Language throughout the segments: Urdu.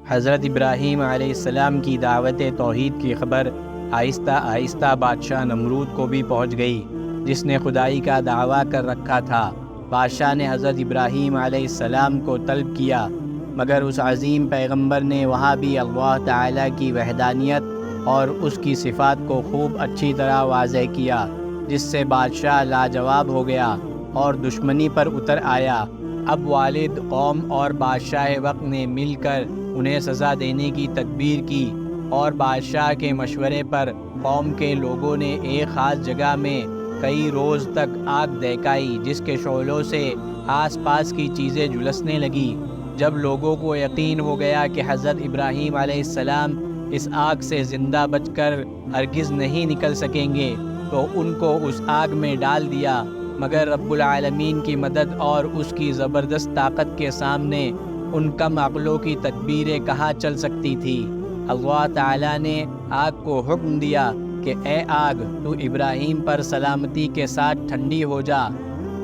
حضرت ابراہیم علیہ السلام کی دعوت توحید کی خبر آہستہ آہستہ بادشاہ نمرود کو بھی پہنچ گئی، جس نے خدائی کا دعویٰ کر رکھا تھا۔ بادشاہ نے حضرت ابراہیم علیہ السلام کو طلب کیا، مگر اس عظیم پیغمبر نے وہاں بھی اللہ تعالیٰ کی وحدانیت اور اس کی صفات کو خوب اچھی طرح واضح کیا، جس سے بادشاہ لاجواب ہو گیا اور دشمنی پر اتر آیا۔ اب والد، قوم اور بادشاہ وقت نے مل کر انہیں سزا دینے کی تدبیر کی، اور بادشاہ کے مشورے پر قوم کے لوگوں نے ایک خاص جگہ میں کئی روز تک آگ دہکائی، جس کے شعلوں سے آس پاس کی چیزیں جھلسنے لگی۔ جب لوگوں کو یقین ہو گیا کہ حضرت ابراہیم علیہ السلام اس آگ سے زندہ بچ کر ہرگز نہیں نکل سکیں گے، تو ان کو اس آگ میں ڈال دیا، مگر رب العالمین کی مدد اور اس کی زبردست طاقت کے سامنے ان کم عقلوں کی تدبیریں کہاں چل سکتی تھی۔ اللہ تعالیٰ نے آگ کو حکم دیا کہ اے آگ، تو ابراہیم پر سلامتی کے ساتھ ٹھنڈی ہو جا۔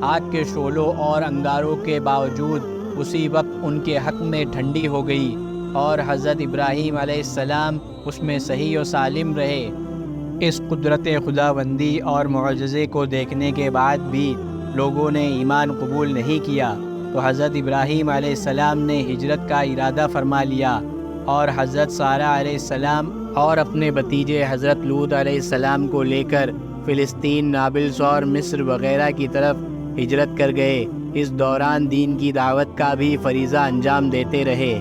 آگ کے شعلوں اور انگاروں کے باوجود اسی وقت ان کے حق میں ٹھنڈی ہو گئی، اور حضرت ابراہیم علیہ السلام اس میں صحیح و سالم رہے۔ اس قدرت خداوندی اور معجزے کو دیکھنے کے بعد بھی لوگوں نے ایمان قبول نہیں کیا، تو حضرت ابراہیم علیہ السلام نے ہجرت کا ارادہ فرما لیا، اور حضرت سارہ علیہ السلام اور اپنے بھتیجے حضرت لوط علیہ السلام کو لے کر فلسطین، نابلس اور مصر وغیرہ کی طرف ہجرت کر گئے۔ اس دوران دین کی دعوت کا بھی فریضہ انجام دیتے رہے۔